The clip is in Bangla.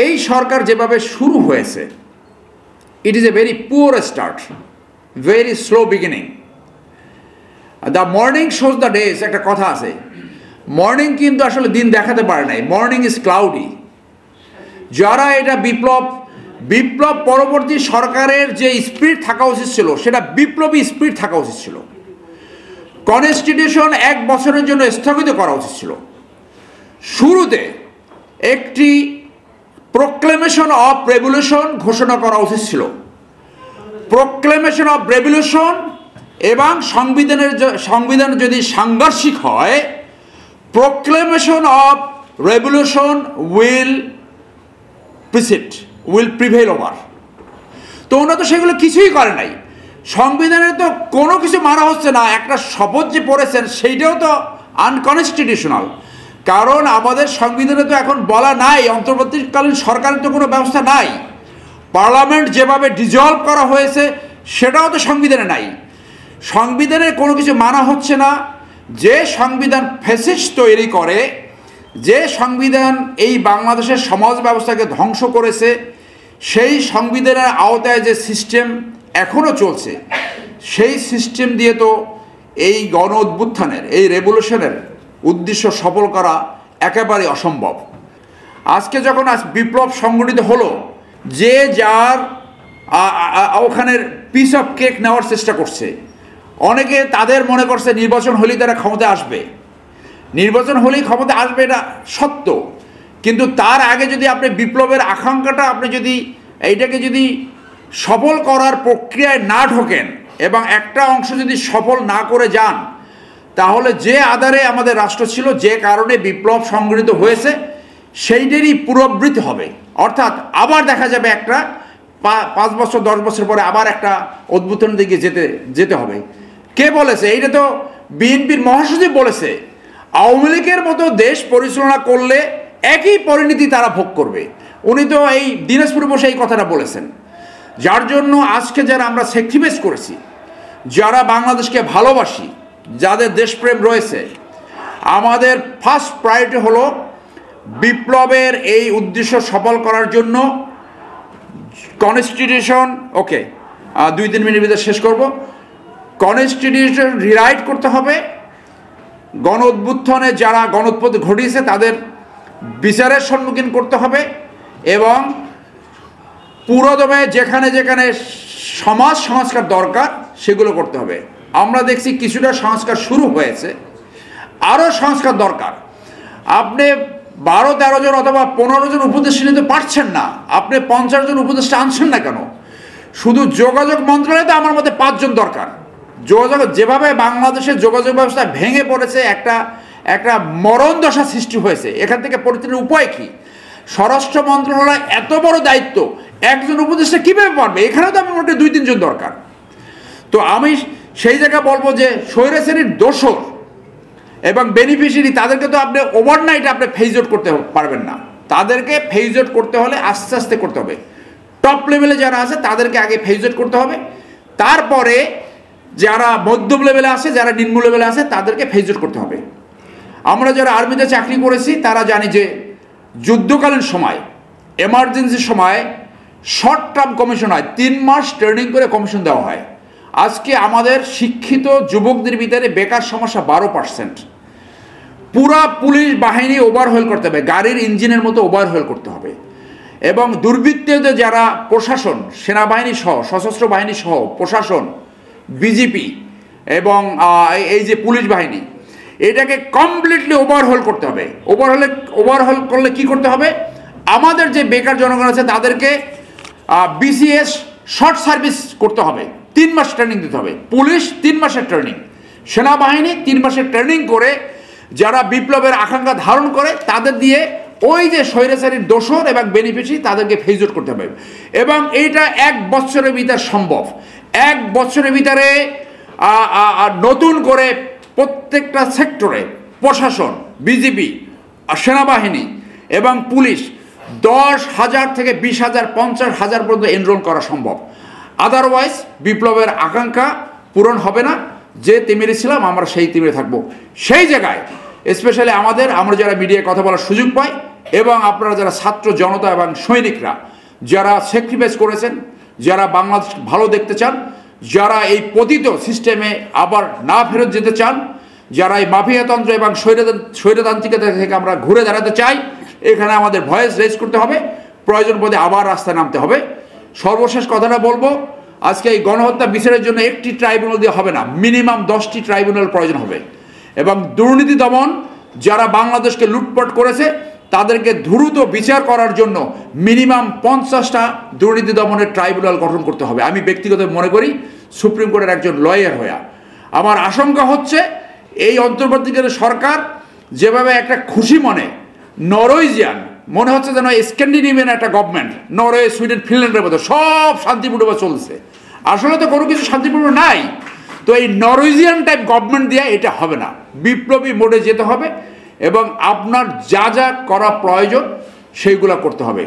এই সরকার যেভাবে শুরু হয়েছে, it is a very poor start, very slow beginning. The morning shows the days, একটা কথা আছে। মর্নিং কিন্তু আসলে দিন দেখাতে পারে নাই, মর্নিং ইজ ক্লাউডি। যারা এটা বিপ্লব পরবর্তী সরকারের যে স্পিরিট থাকা উচিত ছিল, সেটা বিপ্লবী স্পিরিট থাকা উচিত ছিল। কনস্টিটিউশন 1 বছরের জন্য স্থগিত করা উচিত ছিল। শুরুতে একটি প্রোক্লেমেশন অফ রেভলিউশন ঘোষণা করা উচিত ছিল। প্রোক্লেমেশন অফ রেভলিউশন এবং সংবিধান যদি সাংঘর্ষিক হয়, proclamation of revolution will prevail over. তো ওনারা তো সেগুলো কিছুই করে নাই। সংবিধানে তো কোনো কিছু মানা হচ্ছে না। একটা শপথ যে পড়েছেন সেইটাও তো আনকনস্টিটিউশনাল। কারণ আমাদের সংবিধানে তো এখন বলা নাই, অন্তর্বর্তীকালীন সরকারের তো কোনো ব্যবস্থা নাই। পার্লামেন্ট যেভাবে ডিজলভ করা হয়েছে সেটাও তো সংবিধানে নাই। সংবিধানের কোনো কিছু মানা হচ্ছে না। যে সংবিধান ফ্যাসিস্ট তৈরি করে, যে সংবিধান এই বাংলাদেশের সমাজ ব্যবস্থাকে ধ্বংস করেছে, সেই সংবিধানের আওতায় যে সিস্টেম এখনও চলছে, সেই সিস্টেম দিয়ে তো এই গণ অভ্যুত্থানের, এই রেভলিউশনের উদ্দেশ্য সফল করা একেবারে অসম্ভব। আজকে যখন বিপ্লব সংগঠিত হলো, যে যার ওখানের পিস অফ কেক নেওয়ার চেষ্টা করছে। অনেকে তাদের মনে করছে নির্বাচন হলেই তারা ক্ষমতা আসবে, নির্বাচন হলেই ক্ষমতা আসবে, এটা সত্য। কিন্তু তার আগে যদি আপনি বিপ্লবের আকাঙ্ক্ষাটা আপনি যদি এইটাকে যদি সফল করার প্রক্রিয়ায় না ঢোকেন এবং একটা অংশ যদি সফল না করে যান, তাহলে যে আধারে আমাদের রাষ্ট্র ছিল, যে কারণে বিপ্লব সংগঠিত হয়েছে, সেইটারই পুনরাবৃত্তি হবে। অর্থাৎ আবার দেখা যাবে একটা 5 বছর 10 বছর পরে আবার একটা অভ্যুত্থানের দিকে যেতে হবে। কে বলেছে? এইটা তো বিএনপির মহাসচিব বলেছে। আওয়ামী লীগের মতো দেশ পরিচালনা করলে একই পরিণতি তারা ভোগ করবে। উনি তো এই দিনাজপুরে বসে এই কথাটা বলেছেন। যার জন্য আজকে যারা আমরা স্যাক্রিফাইস করেছি, যারা বাংলাদেশকে ভালোবাসি, যাদের দেশপ্রেম রয়েছে, আমাদের ফার্স্ট প্রায়োরিটি হলো বিপ্লবের এই উদ্দেশ্য সফল করার জন্য কনস্টিটিউশন, ওকে 2-3 মিনিট ভিতরে শেষ করব। কনস্টিটিউশন রিরাইট করতে হবে। গণ অভ্যুত্থানে যারা গণউৎপত্তি ঘটিয়েছে তাদের বিচারের সম্মুখীন করতে হবে এবং পুরোদমে যেখানে যেখানে সমাজ সংস্কার দরকার সেগুলো করতে হবে। আমরা দেখছি কিছুটা সংস্কার শুরু হয়েছে, আরও সংস্কার দরকার। আপনি 12-13 জন অথবা 15 জন উপদেষ্টা নিতে পারছেন না, আপনি 50 জন উপদেষ্টা আনছেন না কেন? শুধু যোগাযোগ মন্ত্রণালয়ে তো আমার মতে 5 জন দরকার। যোগাযোগ, যেভাবে বাংলাদেশের যোগাযোগ ব্যবস্থা ভেঙে পড়েছে, একটা মরণ দশা সৃষ্টি হয়েছে, এখান থেকে পরিত্রাণের উপায় কি? স্বরাষ্ট্র মন্ত্রণালয় এত বড় দায়িত্ব, একজন উপদেষ্টা কীভাবে পারবে? এখানেও তো আমি মোটে 2-3 জন দরকার। তো আমি সেই জায়গায় বলবো যে স্বৈরাচারীর দোসর এবং বেনিফিশিয়ারি তাদেরকে তো আপনি ওভারনাইট আপনি ফেজ আউট করতে পারবেন না। তাদেরকে ফেজ আউট করতে হলে আস্তে আস্তে করতে হবে। টপ লেভেলে যারা আছে তাদেরকে আগে ফেজ আউট করতে হবে, তারপরে যারা মধ্যম লেভেলে আছে, যারা নিম্ন লেভেলে আছে তাদেরকে ফেজ আউট করতে হবে। আমরা যারা আর্মিতে চাকরি করেছি তারা জানি যে যুদ্ধকালীন সময়, এমার্জেন্সির সময় শর্ট টার্ম কমিশন হয়, 3 মাস ট্রেনিং করে কমিশন দেওয়া হয়। আজকে আমাদের শিক্ষিত যুবকদের ভিতরে বেকার সমস্যা 12%। পুরা পুলিশ বাহিনী ওভারহল করতে হবে, গাড়ির ইঞ্জিনের মতো ওভারহল করতে হবে। এবং দুর্বৃত্তদের যারা প্রশাসন, সেনাবাহিনী সহ, সশস্ত্র বাহিনী সহ প্রশাসন, বিজেপি এবং এই যে পুলিশ বাহিনী, এটাকে কমপ্লিটলি ওভারহল করতে হবে। ওভারহল করলে কি করতে হবে? আমাদের যে বেকার জনগণ আছে তাদেরকে বিসিএস শর্ট সার্ভিস করতে হবে, 3 মাস ট্রেনিং দিতে হবে। পুলিশ 3 মাসের ট্রেনিং, সেনাবাহিনী 3 মাসের ট্রেনিং করে যারা বিপ্লবের আকাঙ্ক্ষা ধারণ করে তাদের দিয়ে ওই যে স্বৈরাচারীর দোসর এবং বেনিফিশিয়ারি তাদেরকে ফেজ আউট করতে হবে। এবং এইটা 1 বছরের ভিতরে সম্ভব। 1 বছরের ভিতরে নতুন করে প্রত্যেকটা সেক্টরে প্রশাসন, বিজেপি, সেনাবাহিনী এবং পুলিশ 10,000 থেকে 20,000, 50,000 পর্যন্ত এনরোল করা সম্ভব। আদারওয়াইজ বিপ্লবের আকাঙ্ক্ষা পূরণ হবে না। যে তিমিরে ছিলাম আমরা সেই তিমিরে থাকবো। সেই জায়গায় স্পেশালি আমরা যারা মিডিয়ায় কথা বলার সুযোগ পাই, এবং আপনারা যারা ছাত্র জনতা এবং সৈনিকরা যারা স্যাক্রিফাইস করেছেন, যারা বাংলাদেশ ভালো দেখতে চান, যারা এই পতিত সিস্টেমে আবার না ফেরত যেতে চান, যারা এই মাফিয়াতন্ত্র এবং স্বৈরতান্ত্রিকতা থেকে আমরা ঘুরে দাঁড়াতে চাই, এখানে আমাদের ভয়েস রেজ করতে হবে, প্রয়োজন বোধে আবার রাস্তায় নামতে হবে। সর্বশেষ কথাটা বলবো, আজকে এই গণহত্যা বিচারের জন্য একটি ট্রাইব্যুনাল দিয়ে হবে না, মিনিমাম 10টি ট্রাইব্যুনাল প্রয়োজন হবে। এবং দুর্নীতি দমন যারা বাংলাদেশকে লুটপাট করেছে তাদেরকে দ্রুত বিচার করার জন্য মিনিমাম 50টা দুর্নীতি দমনের ট্রাইব্যুনাল গঠন করতে হবে। আমি ব্যক্তিগত মনে করি, সুপ্রিম কোর্টের একজন লয়ার হয়ে আমার আশঙ্কা হচ্ছে এই অন্তর্বর্তীকালীন সরকার যেভাবে একটা খুশি মনে নরওয়েজিয়ান মনে হচ্ছে যেন স্ক্যান্ডিনেভিয়ান একটা গভর্নমেন্ট, নরওয়ে, সুইডেন, ফিনল্যান্ডের মতো সব শান্তিপূর্ণভাবে চলছে, আসলে তো কোনো কিছু শান্তিপূর্ণ নাই। তো এই নরওয়েজিয়ান টাইপ গভর্নমেন্ট দিয়ে এটা হবে না, বিপ্লবী মোডে যেতে হবে এবং আপনার যা যা করা প্রয়োজন সেইগুলো করতে হবে।